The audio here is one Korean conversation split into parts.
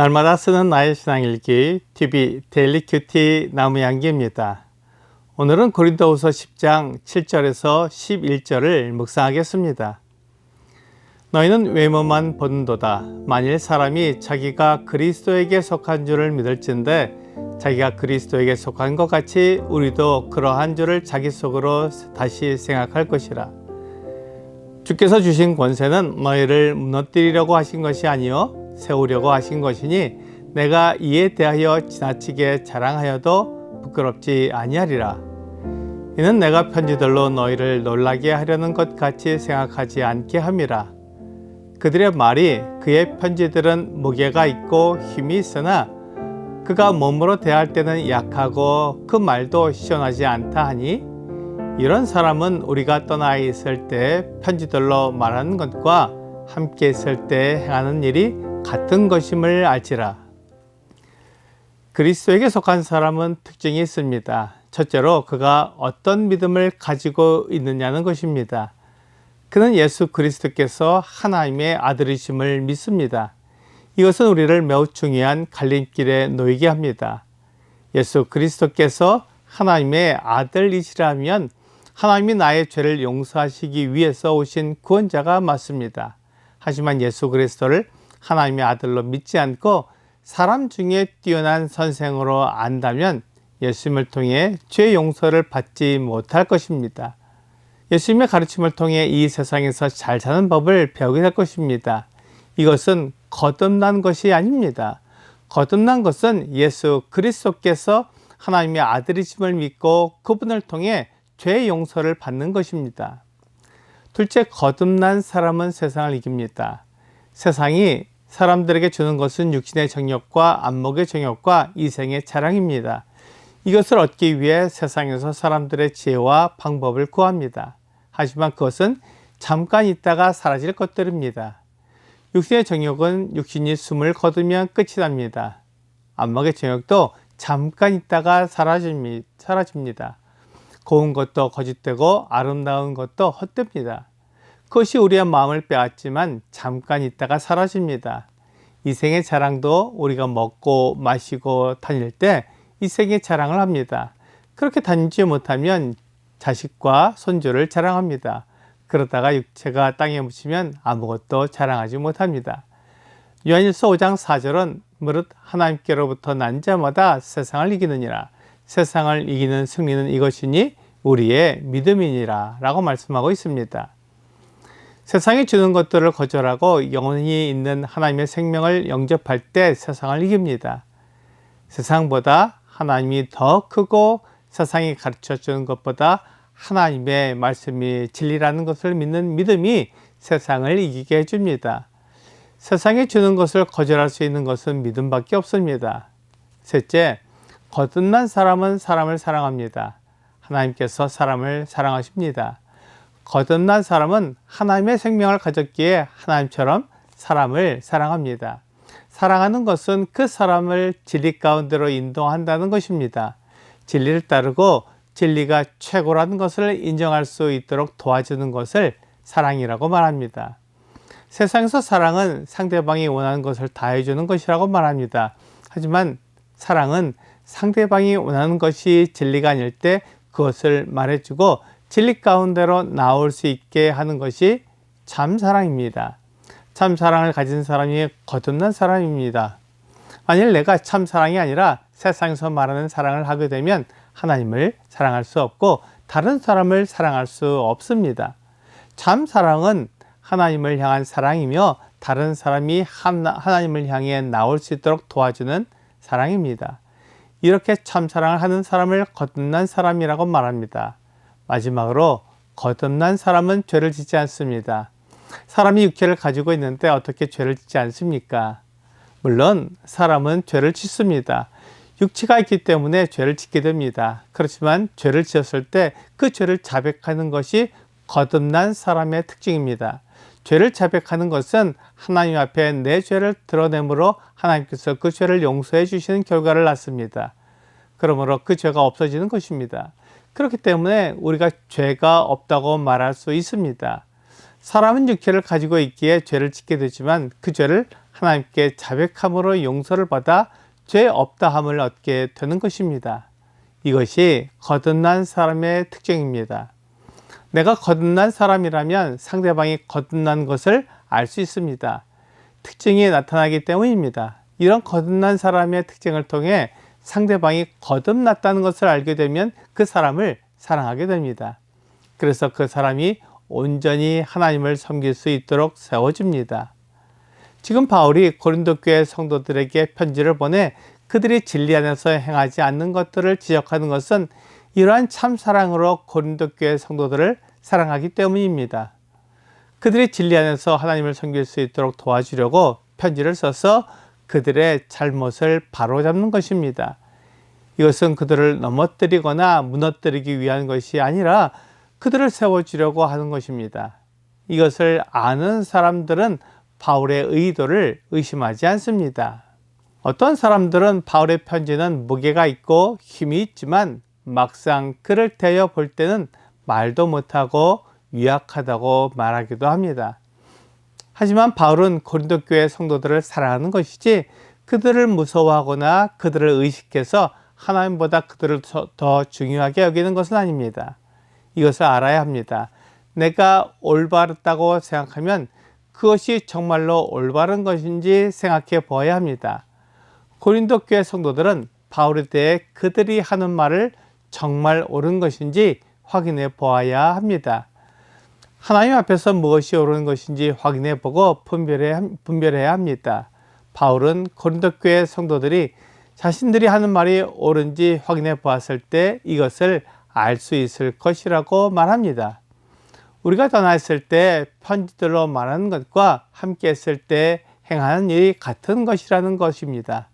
날마다 쓰는 나의 신앙일기 TV 데일리 큐티 나무양기입니다. 오늘은 고린도후서 10장 7절에서 11절을 묵상하겠습니다. 너희는 외모만 보는도다. 만일 사람이 자기가 그리스도에게 속한 줄을 믿을진대 자기가 그리스도에게 속한 것 같이 우리도 그러한 줄을 자기 속으로 다시 생각할 것이라. 주께서 주신 권세는 너희를 무너뜨리려고 하신 것이 아니요 세우려고 하신 것이니 내가 이에 대하여 지나치게 자랑하여도 부끄럽지 아니하리라. 이는 내가 편지들로 너희를 놀라게 하려는 것 같이 생각하지 않게 함이라. 그들의 말이 그의 편지들은 무게가 있고 힘이 있으나 그가 몸으로 대할 때는 약하고 그 말도 시원하지 않다 하니 이런 사람은 우리가 떠나 있을 때 편지들로 말하는 것과 함께 있을 때 행하는 일이 같은 것임을 알지라. 그리스도에게 속한 사람은 특징이 있습니다. 첫째로 그가 어떤 믿음을 가지고 있느냐는 것입니다. 그는 예수 그리스도께서 하나님의 아들이심을 믿습니다. 이것은 우리를 매우 중요한 갈림길에 놓이게 합니다. 예수 그리스도께서 하나님의 아들이시라면 하나님이 나의 죄를 용서하시기 위해서 오신 구원자가 맞습니다. 하지만 예수 그리스도를 하나님의 아들로 믿지 않고 사람 중에 뛰어난 선생으로 안다면 예수님을 통해 죄 용서를 받지 못할 것입니다. 예수님의 가르침을 통해 이 세상에서 잘 사는 법을 배우게 될 것입니다. 이것은 거듭난 것이 아닙니다. 거듭난 것은 예수 그리스도께서 하나님의 아들이심을 믿고 그분을 통해 죄 용서를 받는 것입니다. 둘째, 거듭난 사람은 세상을 이깁니다. 세상이 사람들에게 주는 것은 육신의 정욕과 안목의 정욕과 이생의 자랑입니다. 이것을 얻기 위해 세상에서 사람들의 지혜와 방법을 구합니다. 하지만 그것은 잠깐 있다가 사라질 것들입니다. 육신의 정욕은 육신이 숨을 거두면 끝이 납니다. 안목의 정욕도 잠깐 있다가 사라집니다. 고운 것도 거짓되고 아름다운 것도 헛됩니다. 그것이 우리의 마음을 빼앗지만 잠깐 있다가 사라집니다. 이생의 자랑도 우리가 먹고 마시고 다닐 때 이생의 자랑을 합니다. 그렇게 다니지 못하면 자식과 손주를 자랑합니다. 그러다가 육체가 땅에 묻히면 아무것도 자랑하지 못합니다. 요한일서 5장 4절은 무릇 하나님께로부터 난 자마다 세상을 이기느니라. 세상을 이기는 승리는 이것이니 우리의 믿음이니라 라고 말씀하고 있습니다. 세상이 주는 것들을 거절하고 영원히 있는 하나님의 생명을 영접할 때 세상을 이깁니다. 세상보다 하나님이 더 크고 세상이 가르쳐주는 것보다 하나님의 말씀이 진리라는 것을 믿는 믿음이 세상을 이기게 해줍니다. 세상이 주는 것을 거절할 수 있는 것은 믿음밖에 없습니다. 셋째, 거듭난 사람은 사람을 사랑합니다. 하나님께서 사람을 사랑하십니다. 거듭난 사람은 하나님의 생명을 가졌기에 하나님처럼 사람을 사랑합니다. 사랑하는 것은 그 사람을 진리 가운데로 인도한다는 것입니다. 진리를 따르고 진리가 최고라는 것을 인정할 수 있도록 도와주는 것을 사랑이라고 말합니다. 세상에서 사랑은 상대방이 원하는 것을 다 해주는 것이라고 말합니다. 하지만 사랑은 상대방이 원하는 것이 진리가 아닐 때 그것을 말해주고 진리 가운데로 나올 수 있게 하는 것이 참 사랑입니다. 참 사랑을 가진 사람이 거듭난 사람입니다. 만일 내가 참 사랑이 아니라 세상에서 말하는 사랑을 하게 되면 하나님을 사랑할 수 없고 다른 사람을 사랑할 수 없습니다. 참 사랑은 하나님을 향한 사랑이며 다른 사람이 하나님을 향해 나올 수 있도록 도와주는 사랑입니다. 이렇게 참 사랑을 하는 사람을 거듭난 사람이라고 말합니다. 마지막으로 거듭난 사람은 죄를 짓지 않습니다. 사람이 육체를 가지고 있는데 어떻게 죄를 짓지 않습니까? 물론 사람은 죄를 짓습니다. 육체가 있기 때문에 죄를 짓게 됩니다. 그렇지만 죄를 지었을 때 그 죄를 자백하는 것이 거듭난 사람의 특징입니다. 죄를 자백하는 것은 하나님 앞에 내 죄를 드러내므로 하나님께서 그 죄를 용서해 주시는 결과를 낳습니다. 그러므로 그 죄가 없어지는 것입니다. 그렇기 때문에 우리가 죄가 없다고 말할 수 있습니다. 사람은 육체를 가지고 있기에 죄를 짓게 되지만 그 죄를 하나님께 자백함으로 용서를 받아 죄 없다함을 얻게 되는 것입니다. 이것이 거듭난 사람의 특징입니다. 내가 거듭난 사람이라면 상대방이 거듭난 것을 알 수 있습니다. 특징이 나타나기 때문입니다. 이런 거듭난 사람의 특징을 통해 상대방이 거듭났다는 것을 알게 되면 그 사람을 사랑하게 됩니다. 그래서 그 사람이 온전히 하나님을 섬길 수 있도록 세워집니다. 지금 바울이 고린도 교회 성도들에게 편지를 보내 그들이 진리 안에서 행하지 않는 것들을 지적하는 것은 이러한 참 사랑으로 고린도 교회 성도들을 사랑하기 때문입니다. 그들이 진리 안에서 하나님을 섬길 수 있도록 도와주려고 편지를 써서 그들의 잘못을 바로잡는 것입니다. 이것은 그들을 넘어뜨리거나 무너뜨리기 위한 것이 아니라 그들을 세워주려고 하는 것입니다. 이것을 아는 사람들은 바울의 의도를 의심하지 않습니다. 어떤 사람들은 바울의 편지는 무게가 있고 힘이 있지만 막상 그를 대해 볼 때는 말도 못하고 유약하다고 말하기도 합니다. 하지만 바울은 고린도 교회 성도들을 사랑하는 것이지 그들을 무서워하거나 그들을 의식해서 하나님보다 그들을 더 중요하게 여기는 것은 아닙니다. 이것을 알아야 합니다. 내가 올바르다고 생각하면 그것이 정말로 올바른 것인지 생각해 보아야 합니다. 고린도 교회 성도들은 바울에 대해 그들이 하는 말을 정말 옳은 것인지 확인해 보아야 합니다. 하나님 앞에서 무엇이 옳은 것인지 확인해 보고 분별해야 합니다. 바울은 고린도 교회 성도들이 자신들이 하는 말이 옳은지 확인해 보았을 때 이것을 알 수 있을 것이라고 말합니다. 우리가 떠났을 때 편지들로 말하는 것과 함께 했을 때 행하는 일이 같은 것이라는 것입니다.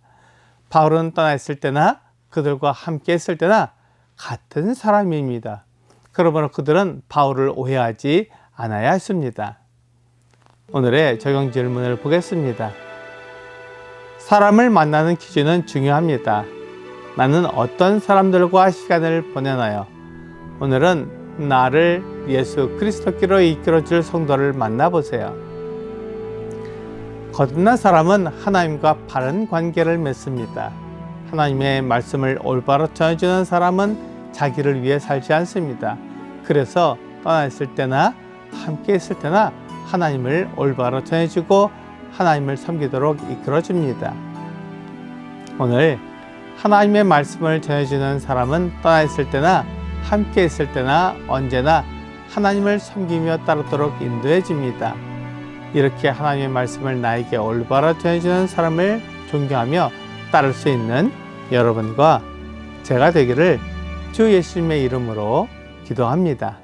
바울은 떠났을 때나 그들과 함께 했을 때나 같은 사람입니다. 그러므로 그들은 바울을 오해하지 않아야 했습니다. 오늘의 적용 질문을 보겠습니다. 사람을 만나는 기준은 중요합니다. 나는 어떤 사람들과 시간을 보내나요? 오늘은 나를 예수 그리스도께로 이끌어줄 성도를 만나보세요. 거듭난 사람은 하나님과 바른 관계를 맺습니다. 하나님의 말씀을 올바로 전해주는 사람은 자기를 위해 살지 않습니다. 그래서 떠났을 때나 함께 있을 때나 하나님을 올바로 전해주고 하나님을 섬기도록 이끌어줍니다. 오늘 하나님의 말씀을 전해주는 사람은 떠나 있을 때나 함께 있을 때나 언제나 하나님을 섬기며 따르도록 인도해 줍니다. 이렇게 하나님의 말씀을 나에게 올바로 전해주는 사람을 존경하며 따를 수 있는 여러분과 제가 되기를 주 예수님의 이름으로 기도합니다.